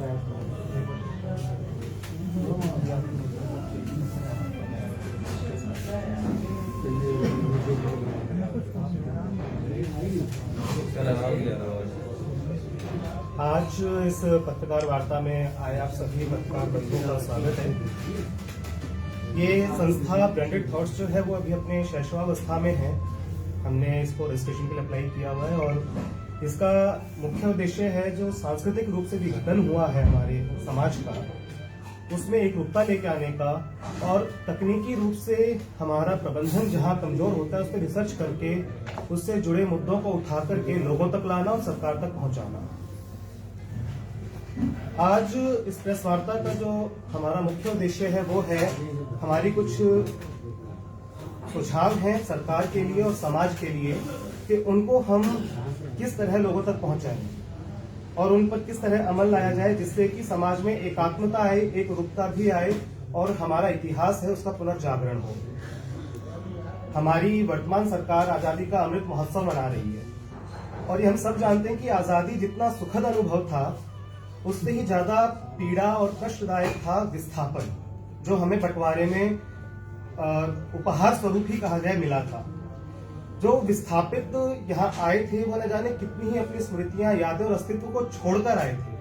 आज इस पत्रकार वार्ता में आए आप सभी पत्रकार बंधुओं का स्वागत है। ये संस्था ब्रांडेड थॉट्स जो है वो अभी अपने शैशवावस्था में है। हमने इसको रजिस्ट्रेशन के लिए अप्लाई किया हुआ है और इसका मुख्य उद्देश्य है जो सांस्कृतिक रूप से विघटन हुआ है हमारे समाज का, उसमें एकरूपता लेके आने का और तकनीकी रूप से हमारा प्रबंधन जहां कमजोर होता है उस पर रिसर्च करके उससे जुड़े मुद्दों को उठा करके लोगों तक लाना और सरकार तक पहुंचाना। आज इस प्रेस वार्ता का जो हमारा मुख्य उद्देश्य है वो है हमारी कुछ सुझाव हैं सरकार के लिए और समाज के लिए कि उनको हम किस तरह लोगों तक पहुंचाएं और उन पर किस तरह अमल लाया जाए जिससे कि समाज में एकात्मता आए, एक रूपता भी आए और हमारा इतिहास है उसका पुनर्जागरण हो। हमारी वर्तमान सरकार आजादी का अमृत महोत्सव मना रही है और ये हम सब जानते हैं कि आजादी जितना सुखद अनुभव था उससे ही ज्यादा पीड़ा और कष्टदायक था विस्थापन, जो हमें बंटवारे में उपहार स्वरूप ही कहा जाए मिला था। जो विस्थापित यहाँ आए थे वो न जाने कितनी ही अपनी स्मृतियां, यादें और अस्तित्व को छोड़कर आए थे,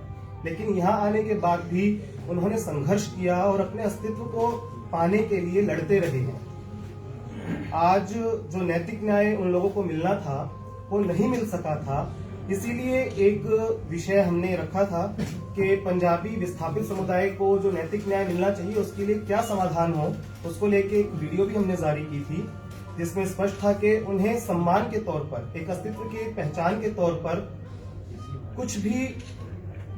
लेकिन यहाँ आने के बाद भी उन्होंने संघर्ष किया और अपने अस्तित्व को पाने के लिए लड़ते रहे हैं। आज जो नैतिक न्याय उन लोगों को मिलना था वो नहीं मिल सका था, इसीलिए एक विषय हमने रखा था कि पंजाबी विस्थापित समुदाय को जो नैतिक न्याय मिलना चाहिए उसके लिए क्या समाधान हो। उसको लेके एक वीडियो भी हमने जारी की थी जिसमें स्पष्ट था कि उन्हें सम्मान के तौर पर, एक अस्तित्व की पहचान के तौर पर कुछ भी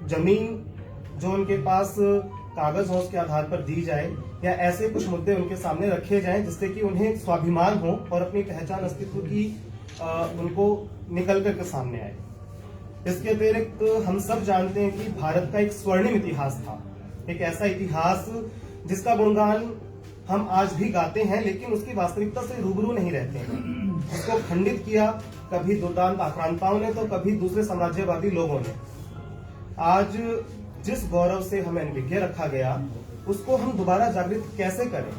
जमीन जो उनके पास कागज हो उसके आधार पर दी जाए या ऐसे कुछ मुद्दे उनके सामने रखे जाएं जिससे कि उन्हें स्वाभिमान हो और अपनी पहचान अस्तित्व की उनको निकल करके सामने आए। इसके अतिरिक्त हम सब जानते हैं कि भारत का एक स्वर्णिम इतिहास था, एक ऐसा इतिहास जिसका गुणगान हम आज भी गाते हैं लेकिन उसकी वास्तविकता से रूबरू नहीं रहते हैं। उसको खंडित किया कभी दुर्दांत आक्रांताओं ने तो कभी दूसरे साम्राज्यवादी लोगों ने। आज जिस गौरव से हमें अनभिज्ञ रखा गया उसको हम दोबारा जागृत कैसे करें,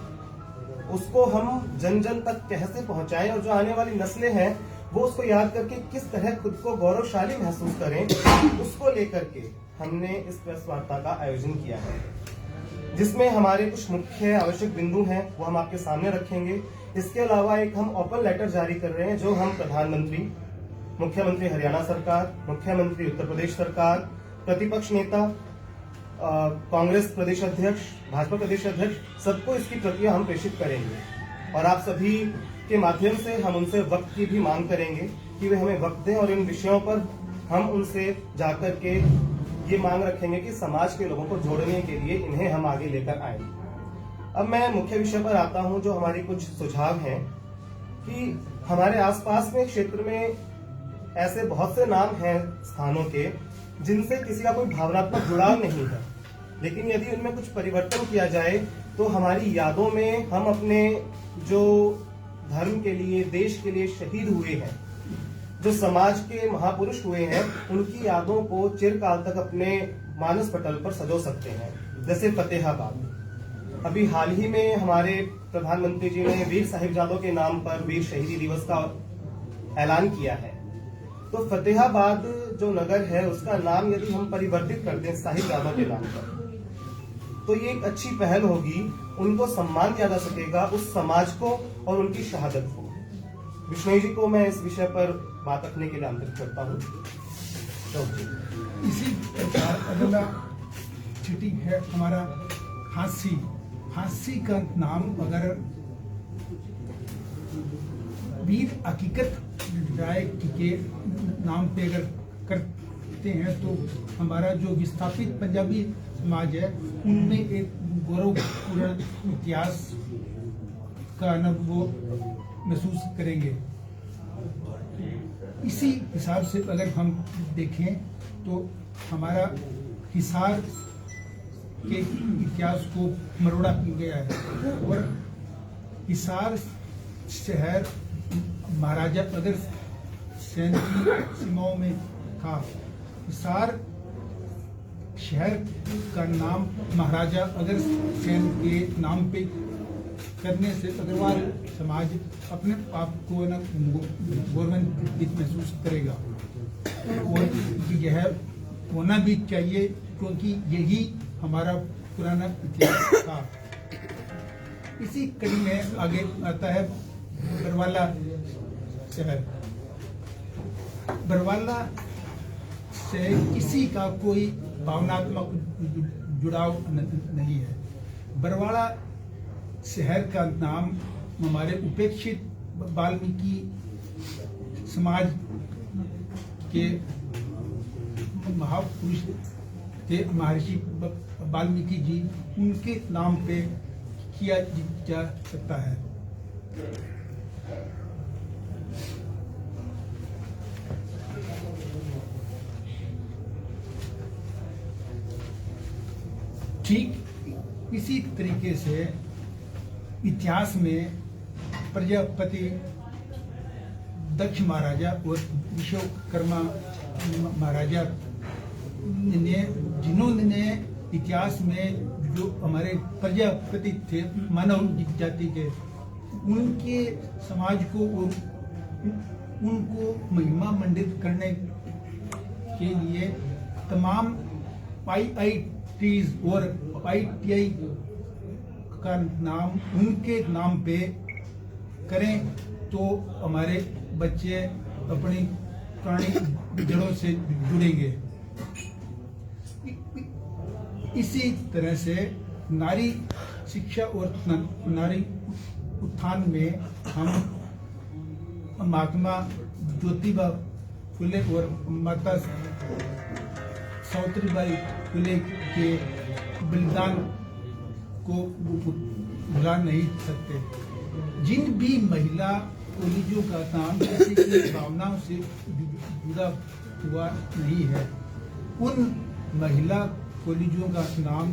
उसको हम जन जन तक कैसे पहुंचाएं और जो आने वाली नस्लें हैं वो उसको याद करके किस तरह खुद को गौरवशाली महसूस करें, उसको लेकर के हमने इस प्रेस वार्ता का आयोजन किया है जिसमें हमारे कुछ मुख्य आवश्यक बिंदु हैं वो हम आपके सामने रखेंगे। इसके अलावा एक हम ओपन लेटर जारी कर रहे हैं जो हम प्रधानमंत्री, मुख्यमंत्री हरियाणा सरकार, मुख्यमंत्री उत्तर प्रदेश सरकार, प्रतिपक्ष नेता, कांग्रेस प्रदेश अध्यक्ष, भाजपा प्रदेश अध्यक्ष, सबको इसकी प्रतियां हम प्रेषित करेंगे और आप सभी के माध्यम से हम उनसे वक्त की भी मांग करेंगे कि वे हमें वक्त दें और इन विषयों पर हम उनसे जाकर के ये मांग रखेंगे कि समाज के लोगों को जोड़ने के लिए इन्हें हम आगे लेकर आए। अब मैं मुख्य विषय पर आता हूं जो हमारे कुछ सुझाव हैं कि हमारे आसपास में क्षेत्र में ऐसे बहुत से नाम हैं स्थानों के जिनसे किसी का कोई भावनात्मक जुड़ाव नहीं है, लेकिन यदि उनमें कुछ परिवर्तन किया जाए तो हमारी यादों में हम अपने जो धर्म के लिए, देश के लिए शहीद हुए हैं, जो समाज के महापुरुष हुए हैं, उनकी यादों को चिरकाल तक अपने मानस पटल पर सजो सकते हैं। जैसे फतेहाबाद, अभी हाल ही में हमारे प्रधानमंत्री जी ने वीर साहिबजादों के नाम पर वीर शहीदी दिवस का ऐलान किया है। तो फतेहाबाद जो नगर है उसका नाम यदि हम परिवर्तित कर दें साहिबजादों के नाम पर तो ये एक अच्छी पहल होगी, उनको सम्मान दिया जा सकेगा उस समाज को और उनकी शहादत को। विष्णु जी को मैं इस विषय पर बात रखने के लिए आमंत्रित करता हूँ। इसी प्रकार अगला चिट्ठी है हमारा फांसी। फांसी का नाम अगर वीर हकीकत राय के नाम पे अगर करते हैं तो हमारा जो विस्थापित पंजाबी समाज है उनमें एक गौरवपूर्ण इतिहास का न वो महसूस करेंगे। इसी हिसाब से अगर हम देखें तो हमारा हिसार के इतिहास को मरोड़ा गया है और हिसार शहर महाराजा अगर सैन की सीमाओं में था। हिसार शहर का नाम महाराजा अगर सेन के नाम पे करने से अग्रवाल समाज अपने आप को ना गौरवान्वित महसूस करेगा, और यह होना भी चाहिए, क्योंकि यही हमारा पुराना इतिहास था। इसी कड़ी में आगे आता है बरवाला शहर। बरवाला से किसी का कोई भावनात्मक जुड़ाव नहीं है। बरवाला शहर का नाम हमारे उपेक्षित वाल्मीकि समाज के महापुरुष थे महर्षि वाल्मीकि जी, उनके नाम पे किया जा सकता है। ठीक इसी तरीके से इतिहास में प्रजापति दक्ष महाराजा और विश्वकर्मा महाराजा ने, जिन्होंने इतिहास में जो हमारे प्रजापति थे मानव जाति के, उनके समाज को और उनको महिमा मंडित करने के लिए तमाम IITs और ITI का नाम उनके नाम पे करें तो हमारे बच्चे अपनी पुरानी जड़ों से जुड़ेंगे। इसी तरह से नारी शिक्षा और नारी उत्थान में हम महात्मा ज्योतिबा फुले और माता सावित्रीबाई फुले के बलिदान को भुला नहीं सकते। जिन भी महिला कॉलेजों का नाम किसी की भावनाओं से जुड़ा हुआ नहीं है, उन महिला कॉलेजों का नाम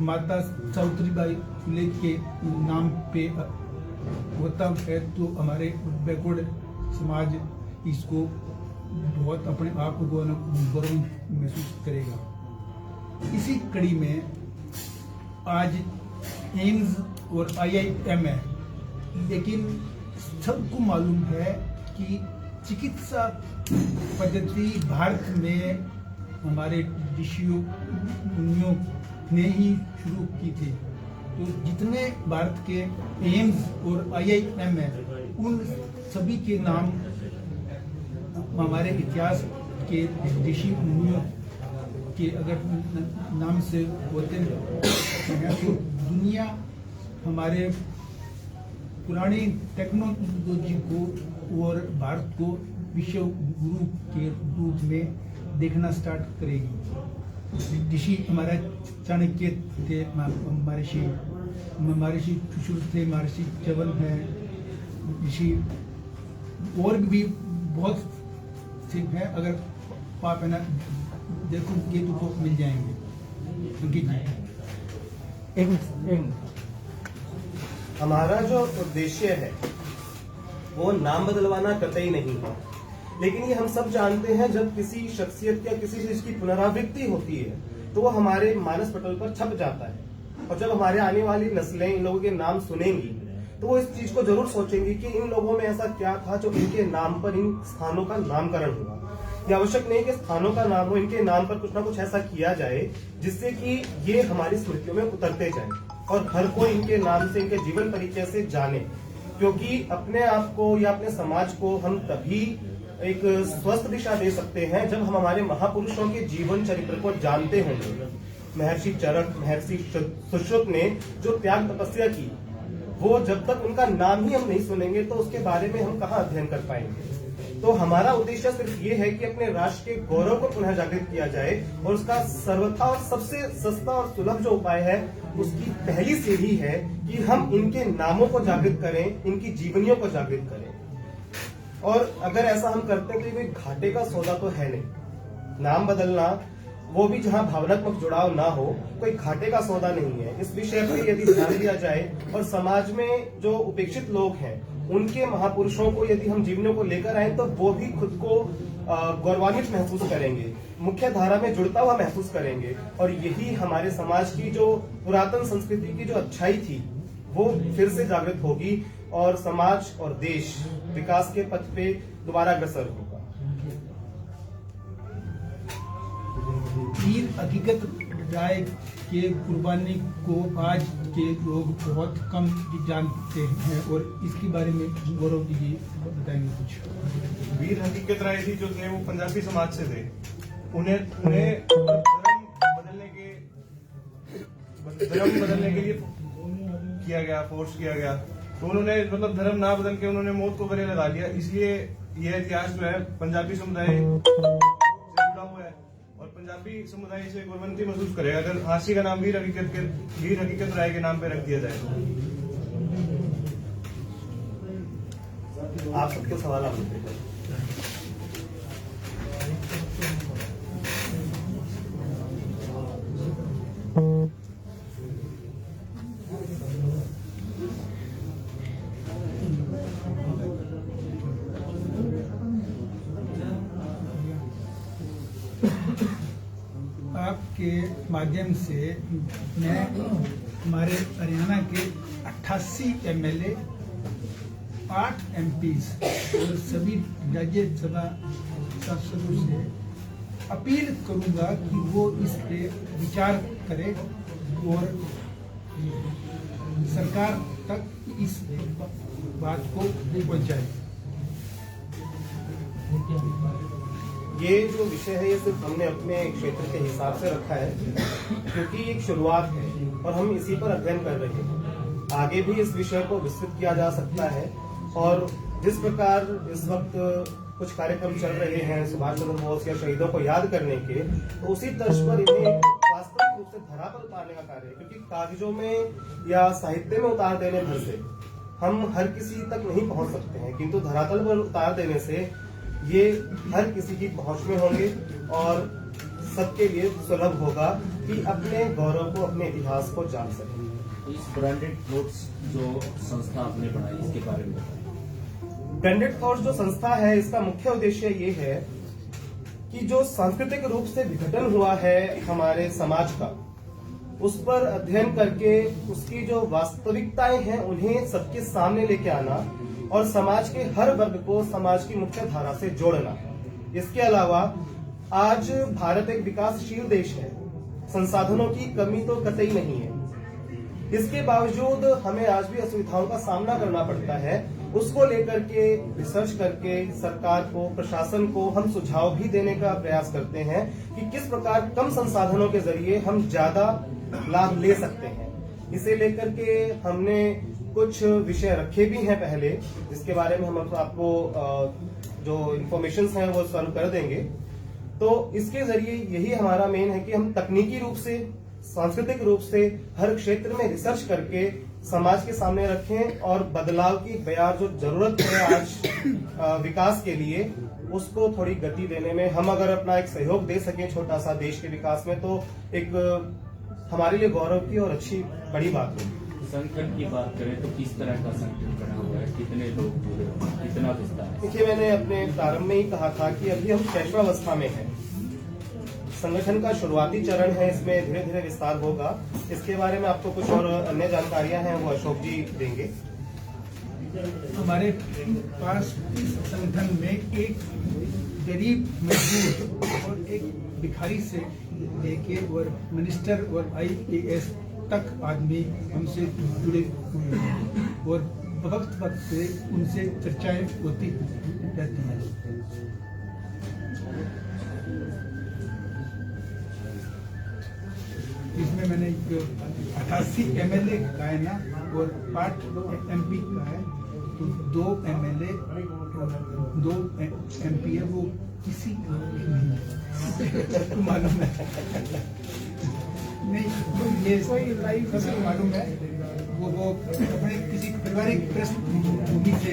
माता सावित्रीबाई फुले के नाम पे होता है, तो हमारे बैकवर्ड समाज इसको बहुत अपने आप को गौरव महसूस करेगा। इसी कड़ी में आज एम्स और IIM है, लेकिन सबको मालूम है कि चिकित्सा पद्धति भारत में हमारे ऋषियों मुनियों ने ही शुरू की थी। तो जितने भारत के एम्स और IIM है, उन सभी के नाम हमारे इतिहास के ऋषि मुनियों के अगर नाम से होते हैं तो दुनिया हमारे पुरानी टेक्नोलॉजी को और भारत को विश्व गुरु के रूप में देखना स्टार्ट करेगी। ऋषि हमारा चाणक्य थे, महर्षि सुश्रुत थे, महर्षि च्यवन है, ऋषि और भी बहुत से हैं। अगर आप है ना देखोगे तो मिल जाएंगे। अंकित जी, हमारा जो उद्देश्य है वो नाम बदलवाना कतई नहीं है, लेकिन ये हम सब जानते हैं जब किसी शख्सियत या किसी चीज की पुनरावृत्ति होती है तो वो हमारे मानस पटल पर छप जाता है, और जब हमारे आने वाली नस्लें इन लोगों के नाम सुनेंगी तो वो इस चीज को जरूर सोचेंगी कि इन लोगों में ऐसा क्या था जो इनके नाम पर इन स्थानों का नामकरण हुआ। ये आवश्यक नहीं कि स्थानों का नाम हो, इनके नाम पर कुछ ना कुछ ऐसा किया जाए जिससे कि ये हमारी स्मृतियों में उतरते जाए और हर कोई इनके नाम से, इनके जीवन परिचय से जाने। क्योंकि अपने आप को या अपने समाज को हम तभी एक स्वस्थ दिशा दे सकते हैं जब हम हमारे महापुरुषों के जीवन चरित्र को जानते होंगे। महर्षि चरक, महर्षि सुश्रुत ने जो त्याग तपस्या की, वो जब तक उनका नाम ही हम नहीं सुनेंगे तो उसके बारे में हम कहाँ अध्ययन कर पाएंगे। तो हमारा उद्देश्य सिर्फ ये है कि अपने राष्ट्र के गौरव को पुनः जागृत किया जाए, और उसका सर्वथा और सबसे सस्ता और सुलभ जो उपाय है उसकी पहली सीढ़ी है कि हम इनके नामों को जागृत करें, इनकी जीवनियों को जागृत करें। और अगर ऐसा हम करते हैं तो ये कोई घाटे का सौदा तो है नहीं। नाम बदलना, वो भी जहां भावनात्मक जुड़ाव ना हो, कोई घाटे का सौदा नहीं है। इस विषय पर यदि ध्यान दिया जाए और समाज में जो उपेक्षित लोग हैं उनके महापुरुषों को यदि हम जीवनों को लेकर आए तो वो भी खुद को गौरवान्वित महसूस करेंगे। मुख्य धारा में जुड़ता हुआ महसूस करेंगे और यही हमारे समाज की जो पुरातन संस्कृति की जो अच्छाई थी वो फिर से जागृत होगी और समाज और देश विकास के पथ पे दोबारा अग्रसर होगा। वीर हकीकत राय के कुर्बानी को आज के लोग बहुत कम जानते हैं और इसके बारे में गौरव जी बताएंगे कुछ। वीर हकीकत राय जी जो थे वो पंजाबी समाज से थे। उन्हें धर्म बदलने के लिए किया गया, फोर्स किया गया, तो उन्होंने मतलब धर्म ना बदल के उन्होंने मौत को गले लगा लिया। इसलिए यह इतिहास जो है पंजाबी समुदाय से जुड़ा हुआ है और पंजाबी समुदाय से गौरवान्वित महसूस करेगा अगर हांसी का नाम वीर हकीकत राय के नाम पे रख दिया जाए तो। आप सबके सवाल आप पूछिए। आपके माध्यम से मैं हमारे हरियाणा के 88 एमएलए, 8 एमपीज और सभी राज्यसभा सांसदों से अपील करूंगा कि वो इस पे विचार करें और सरकार तक इस बात को पहुंचाए। ये जो विषय है ये सिर्फ हमने अपने क्षेत्र के हिसाब से रखा है क्योंकि एक शुरुआत है और हम इसी पर अध्ययन कर रहे हैं। आगे भी इस विषय को विस्तृत किया जा सकता है और जिस प्रकार इस वक्त कुछ कार्यक्रम चल रहे हैं सुभाष चंद्र बोस या शहीदों को याद करने के, तो उसी तर्ज पर इन्हें वास्तविक रूप से धरा पर उतारने का कार्य है क्योंकि कागजों में या साहित्य में उतार देने भर से हम हर किसी तक नहीं पहुंच सकते हैं, किंतु धरातल पर उतार देने से ये हर किसी की पहुंच में होंगे और सबके लिए सुलभ होगा कि अपने गौरव को, अपने इतिहास को जान सकें। इस ब्रांडेड थॉट्स जो संस्था आपने बनाई इसके बारे में बताएं। ब्रांडेड थॉट्स जो संस्था है इसका मुख्य उद्देश्य ये है कि जो सांस्कृतिक रूप से विघटन हुआ है हमारे समाज का, उस पर अध्ययन करके उसकी जो वास्तविकताएं हैं उन्हें सबके सामने लेके आना और समाज के हर वर्ग को समाज की मुख्य धारा से जोड़ना। इसके अलावा आज भारत एक विकासशील देश है, संसाधनों की कमी तो कतई नहीं है, इसके बावजूद हमें आज भी असुविधाओं का सामना करना पड़ता है। उसको लेकर के रिसर्च करके सरकार को, प्रशासन को हम सुझाव भी देने का प्रयास करते हैं कि किस प्रकार कम संसाधनों के जरिए हम ज्यादा लाभ ले सकते हैं। इसे लेकर के हमने कुछ विषय रखे भी हैं पहले, जिसके बारे में हम आपको जो इन्फॉर्मेशन हैं वो सर्व कर देंगे। तो इसके जरिए यही हमारा मेन है कि हम तकनीकी रूप से, सांस्कृतिक रूप से हर क्षेत्र में रिसर्च करके समाज के सामने रखें और बदलाव की बेयार जो जरूरत है आज विकास के लिए, उसको थोड़ी गति देने में हम अगर अपना एक सहयोग दे सकें छोटा सा देश के विकास में, तो एक हमारे लिए गौरव की और अच्छी बड़ी बात होगी। संगठन की बात करें तो किस तरह का संगठन बना हुआ है, कितने लोग जुड़े हुए हैं, कितना विस्तार है? देखिए, मैंने अपने प्रारंभ में ही कहा था कि अभी हम शैशवावस्था में हैं। संगठन का शुरुआती चरण है, इसमें धीरे धीरे विस्तार होगा। इसके बारे में आपको कुछ और अन्य जानकारियां हैं वो अशोक जी देंगे। हमारे पास इस संगठन में एक गरीब मजदूर और एक भिखारी से लेके और मिनिस्टर और IAS तक आदमी हमसे जुड़े हुए हैं और वक्त वक्त से उनसे चर्चाएं होती रहती हैं। इसमें मैंने 88 MLA का है ना और 8 MP का है, तो 2 MLA और 2 MP है, वो किसी को नहीं मालूम है। नहीं, तो ये सबको मालूम है, वो अपने किसी पारिवारिक पृष्ठभूमि से